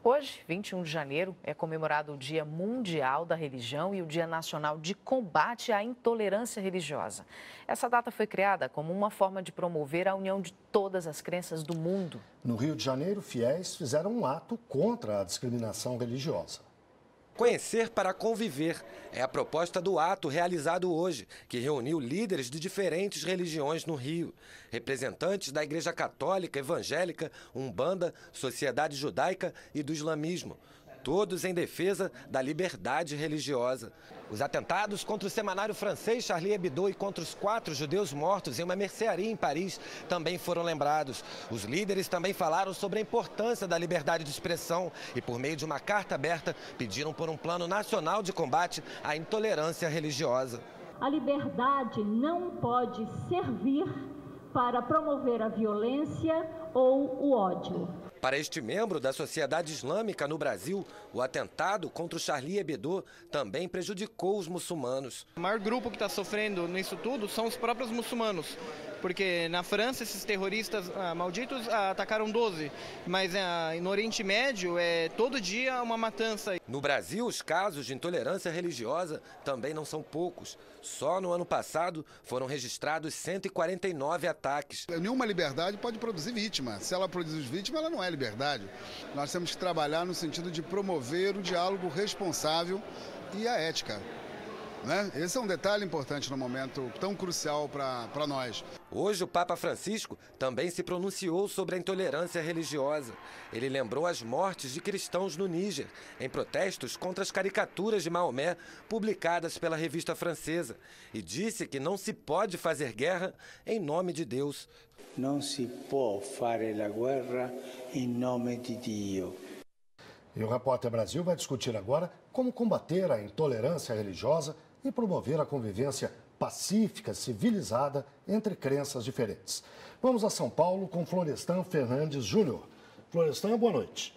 Hoje, 21 de janeiro, é comemorado o Dia Mundial da Religião e o Dia Nacional de Combate à Intolerância Religiosa. Essa data foi criada como uma forma de promover a união de todas as crenças do mundo. No Rio de Janeiro, fiéis fizeram um ato contra a discriminação religiosa. Conhecer para conviver é a proposta do ato realizado hoje, que reuniu líderes de diferentes religiões no Rio. Representantes da Igreja Católica, Evangélica, Umbanda, Sociedade Judaica e do Islamismo. Todos em defesa da liberdade religiosa. Os atentados contra o semanário francês Charlie Hebdo e contra os 4 judeus mortos em uma mercearia em Paris também foram lembrados. Os líderes também falaram sobre a importância da liberdade de expressão e, por meio de uma carta aberta, pediram por um plano nacional de combate à intolerância religiosa. A liberdade não pode servir para promover a violência ou o ódio. Para este membro da sociedade islâmica no Brasil, o atentado contra o Charlie Hebdo também prejudicou os muçulmanos. O maior grupo que está sofrendo nisso tudo são os próprios muçulmanos. Porque na França esses terroristas malditos atacaram 12, mas no Oriente Médio é todo dia uma matança. No Brasil, os casos de intolerância religiosa também não são poucos. Só no ano passado foram registrados 149 ataques. Nenhuma liberdade pode produzir vítima. Se ela produzir vítima, ela não é liberdade. Nós temos que trabalhar no sentido de promover o diálogo responsável e a ética. Esse é um detalhe importante no momento tão crucial para nós. Hoje o Papa Francisco também se pronunciou sobre a intolerância religiosa. Ele lembrou as mortes de cristãos no Níger, em protestos contra as caricaturas de Maomé publicadas pela revista francesa, e disse que não se pode fazer guerra em nome de Deus. Não se pode fazer a guerra em nome de Deus. E o Repórter Brasil vai discutir agora como combater a intolerância religiosa e promover a convivência pacífica, civilizada entre crenças diferentes. Vamos a São Paulo com Florestan Fernandes Júnior. Florestan, boa noite.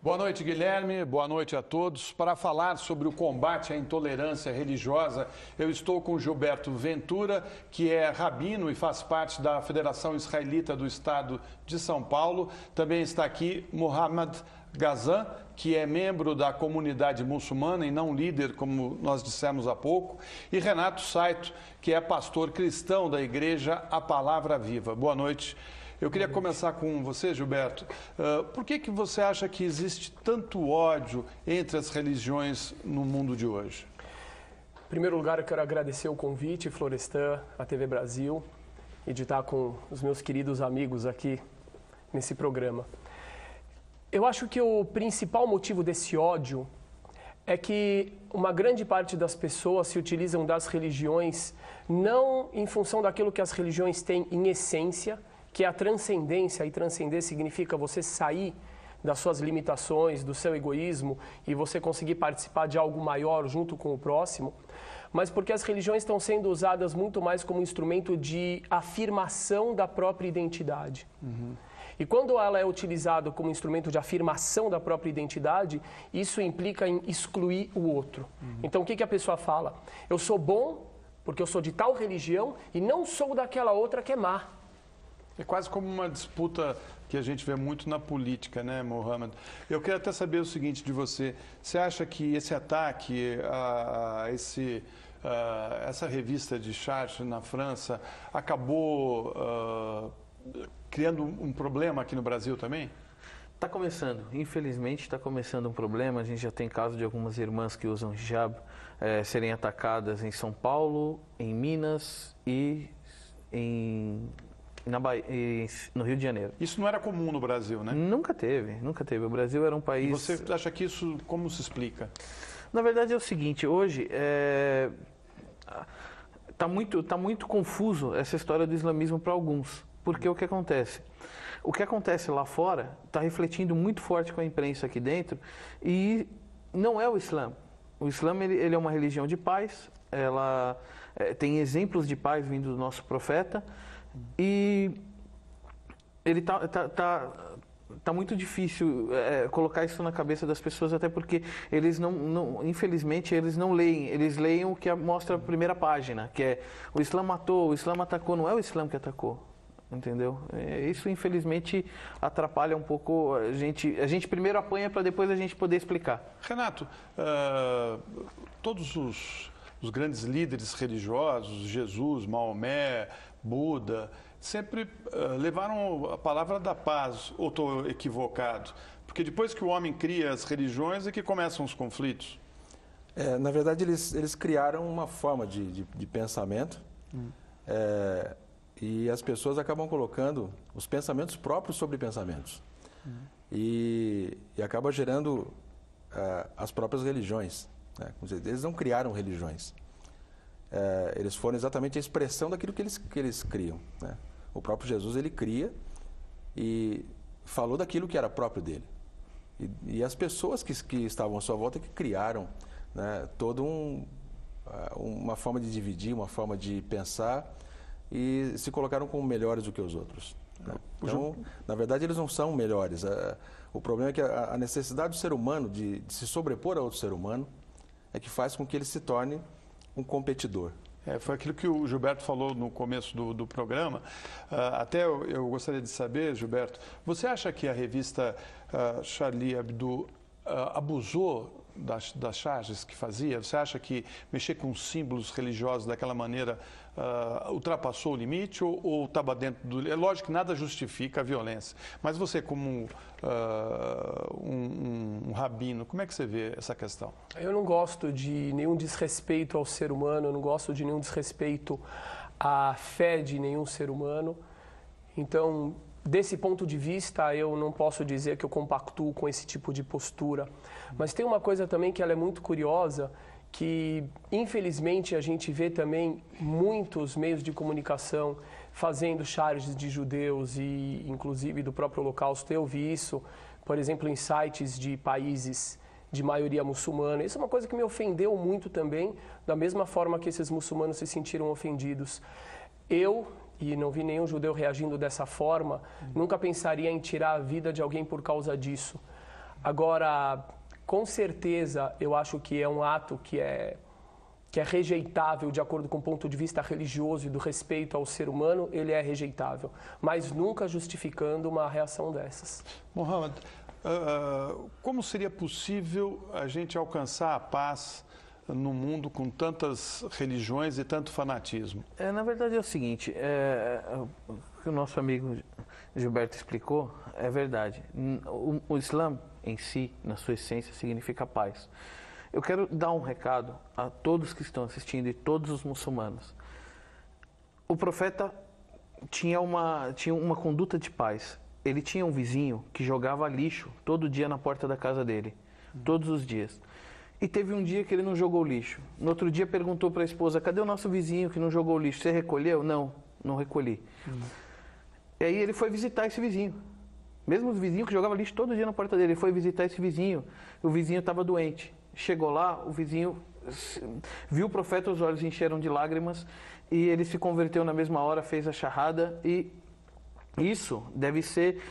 Boa noite, Guilherme. Boa noite a todos. Para falar sobre o combate à intolerância religiosa, eu estou com Gilberto Ventura, que é rabino e faz parte da Federação Israelita do Estado de São Paulo. Também está aqui Mohammad Ghazan, que é membro da comunidade muçulmana e não líder, como nós dissemos há pouco, e Renato Saito, que é pastor cristão da Igreja A Palavra Viva. Boa noite. Eu queria começar com você, Gilberto. Por que você acha que existe tanto ódio entre as religiões no mundo de hoje? Em primeiro lugar, eu quero agradecer o convite, Florestan, à TV Brasil, e de estar com os meus queridos amigos aqui nesse programa. Eu acho que o principal motivo desse ódio é que uma grande parte das pessoas se utilizam das religiões não em função daquilo que as religiões têm em essência, que é a transcendência, e transcender significa você sair das suas limitações, do seu egoísmo e você conseguir participar de algo maior junto com o próximo, mas porque as religiões estão sendo usadas muito mais como instrumento de afirmação da própria identidade. E quando ela é utilizada como instrumento de afirmação da própria identidade, isso implica em excluir o outro. Então, o que a pessoa fala? Eu sou bom porque eu sou de tal religião e não sou daquela outra que é má. É quase como uma disputa que a gente vê muito na política, né, Mohammad? Eu queria até saber o seguinte de você. Você acha que esse ataque a essa revista de Charlie na França acabou criando um problema aqui no Brasil também? Está começando, infelizmente está começando um problema. A gente já tem caso de algumas irmãs que usam hijab serem atacadas em São Paulo, em Minas e no Rio de Janeiro. Isso não era comum no Brasil, né? Nunca teve, nunca teve. O Brasil era um país... E você acha que isso, como se explica? Na verdade é o seguinte, hoje tá muito confuso essa história do islamismo para alguns. Porque o que acontece? O que acontece lá fora está refletindo muito forte com a imprensa aqui dentro e não é o Islã. O Islã ele é uma religião de paz, ela tem exemplos de paz vindo do nosso profeta e ele tá muito difícil colocar isso na cabeça das pessoas, até porque eles infelizmente, eles não leem, eles leem o que mostra a primeira página, que é o Islã matou, o Islã atacou, não é o Islã que atacou. entendeu? Isso, infelizmente, atrapalha um pouco. A gente primeiro apanha para depois a gente poder explicar. Renato, todos os grandes líderes religiosos, Jesus, Maomé, Buda, sempre levaram a palavra da paz, ou estou equivocado? Porque depois que o homem cria as religiões é que começam os conflitos. Na verdade, eles criaram uma forma de pensamento e as pessoas acabam colocando os pensamentos próprios sobre pensamentos. E acaba gerando as próprias religiões. Né? Eles não criaram religiões. Eles foram exatamente a expressão daquilo que eles criam. Né? O próprio Jesus, ele cria e falou daquilo que era próprio dele. E as pessoas que estavam à sua volta que criaram, né, toda uma forma de dividir, uma forma de pensar e se colocaram como melhores do que os outros. Né? Então, na verdade, eles não são melhores. O problema é que a necessidade do ser humano de se sobrepor a outro ser humano é que faz com que ele se torne um competidor. Foi aquilo que o Gilberto falou no começo do programa. Até eu gostaria de saber, Gilberto, você acha que a revista Charlie Hebdo abusou das charges que fazia? Você acha que mexer com símbolos religiosos daquela maneira ultrapassou o limite ou estava dentro do... É lógico que nada justifica a violência, mas você como um rabino, como é que você vê essa questão? Eu não gosto de nenhum desrespeito ao ser humano, eu não gosto de nenhum desrespeito à fé de nenhum ser humano. Então, desse ponto de vista, eu não posso dizer que eu compactuo com esse tipo de postura. Mas tem uma coisa também que ela é muito curiosa, que infelizmente a gente vê também muitos meios de comunicação fazendo charges de judeus e inclusive do próprio Holocausto. Eu vi isso, por exemplo, em sites de países de maioria muçulmana. Isso é uma coisa que me ofendeu muito também, da mesma forma que esses muçulmanos se sentiram ofendidos. Eu, e não vi nenhum judeu reagindo dessa forma, nunca pensaria em tirar a vida de alguém por causa disso. Agora, com certeza, eu acho que é um ato que é rejeitável de acordo com o ponto de vista religioso e do respeito ao ser humano, ele é rejeitável, mas nunca justificando uma reação dessas. Mohamed, como seria possível a gente alcançar a paz no mundo com tantas religiões e tanto fanatismo? Na verdade é o seguinte, o que o nosso amigo Gilberto explicou é verdade. O Islã em si, na sua essência, significa paz. Eu quero dar um recado a todos que estão assistindo e todos os muçulmanos. O profeta tinha uma conduta de paz. Ele tinha um vizinho que jogava lixo todo dia na porta da casa dele, todos os dias. E teve um dia que ele não jogou lixo. No outro dia perguntou para a esposa, cadê o nosso vizinho que não jogou lixo? Você recolheu? Não recolhi. E aí ele foi visitar esse vizinho. Mesmo o vizinho que jogava lixo todo dia na porta dele, ele foi visitar esse vizinho. O vizinho estava doente. Chegou lá, o vizinho viu o profeta, os olhos encheram de lágrimas e ele se converteu na mesma hora, fez a shahada. E isso deve ser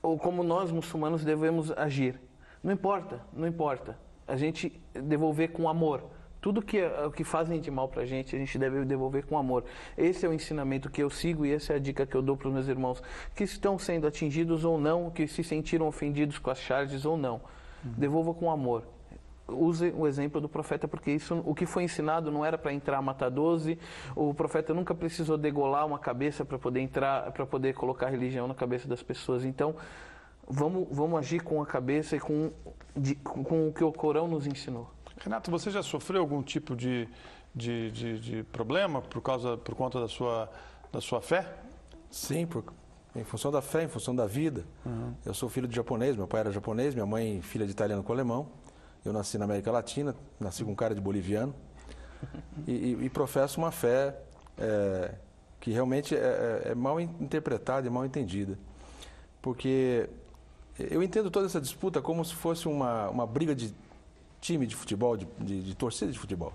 como nós muçulmanos devemos agir. Não importa. A gente devolver com amor. Tudo que fazem de mal pra gente, a gente deve devolver com amor. Esse é o ensinamento que eu sigo e essa é a dica que eu dou para os meus irmãos que estão sendo atingidos ou não, que se sentiram ofendidos com as charges ou não. Devolva com amor. Use o exemplo do profeta, porque isso, o que foi ensinado não era para entrar, matar 12. O profeta nunca precisou degolar uma cabeça para poder entrar, para poder colocar religião na cabeça das pessoas. Então, vamos agir com a cabeça e com o que o Corão nos ensinou. Renato, você já sofreu algum tipo de problema por conta da sua fé? Sim, em função da fé, em função da vida. Eu sou filho de japonês, meu pai era japonês, minha mãe filha de italiano com alemão. Eu nasci na América Latina, nasci com cara de boliviano e professo uma fé que realmente é mal interpretada e mal entendida. Porque eu entendo toda essa disputa como se fosse uma briga de time de futebol, de torcida de futebol.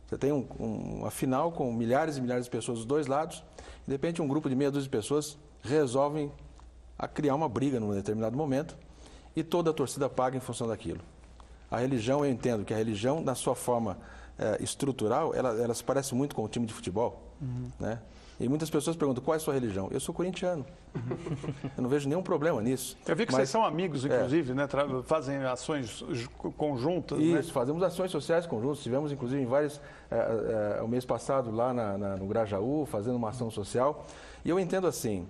Você tem uma final com milhares e milhares de pessoas dos dois lados, e de repente um grupo de meia dúzia de pessoas resolvem criar uma briga num determinado momento e toda a torcida paga em função daquilo. A religião, eu entendo que a religião, na sua forma estrutural, ela se parece muito com o time de futebol, né? E muitas pessoas perguntam, qual é a sua religião? Eu sou corintiano. Eu não vejo nenhum problema nisso. Eu vi que vocês são amigos, inclusive, né? Fazem ações conjuntas. Isso, né? Fazemos ações sociais conjuntas. Tivemos, inclusive, em vários... o mês passado, lá no Grajaú, fazendo uma ação social. E eu entendo assim,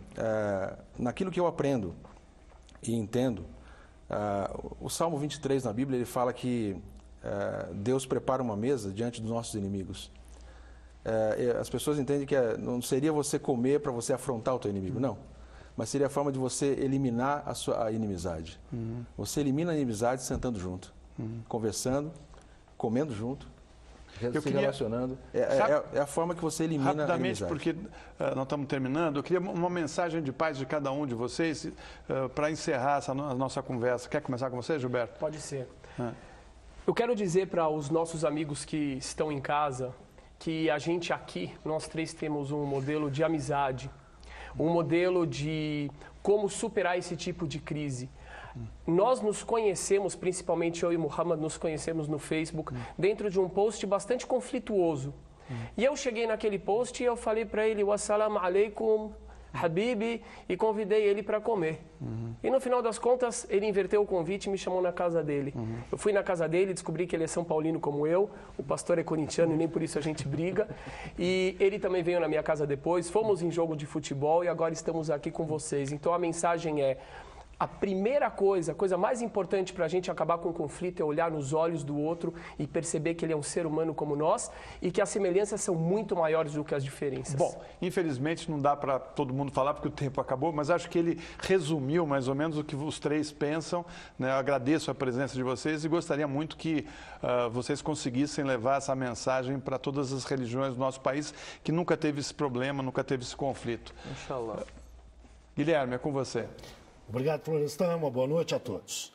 naquilo que eu aprendo e entendo, o Salmo 23 na Bíblia, ele fala que Deus prepara uma mesa diante dos nossos inimigos. As pessoas entendem que não seria você comer para você afrontar o teu inimigo, não. Mas seria a forma de você eliminar a inimizade. Você elimina a inimizade sentando junto, conversando, comendo junto, se relacionando. É a forma que você elimina a inimizade. Rapidamente, porque nós estamos terminando, eu queria uma mensagem de paz de cada um de vocês para encerrar a nossa conversa. Quer começar com você, Gilberto? Pode ser. Eu quero dizer para os nossos amigos que estão em casa que a gente aqui, nós três temos um modelo de amizade, um modelo de como superar esse tipo de crise. Nós nos conhecemos, principalmente eu e Muhammad, nos conhecemos no Facebook, dentro de um post bastante conflituoso. E eu cheguei naquele post e eu falei para ele, wassalamu alaikum, Habibi, e convidei ele para comer. E no final das contas, ele inverteu o convite e me chamou na casa dele. Eu fui na casa dele, descobri que ele é São Paulino como eu, o pastor é corintiano e nem por isso a gente briga. E ele também veio na minha casa depois, fomos em jogo de futebol e agora estamos aqui com vocês. Então a mensagem é, a primeira coisa, a coisa mais importante para a gente acabar com o conflito é olhar nos olhos do outro e perceber que ele é um ser humano como nós e que as semelhanças são muito maiores do que as diferenças. Bom, infelizmente não dá para todo mundo falar porque o tempo acabou, mas acho que ele resumiu mais ou menos o que os três pensam. Né? Eu agradeço a presença de vocês e gostaria muito que vocês conseguissem levar essa mensagem para todas as religiões do nosso país que nunca teve esse problema, nunca teve esse conflito. Inshallah. Guilherme, é com você. Obrigado, Florestan. Uma boa noite a todos.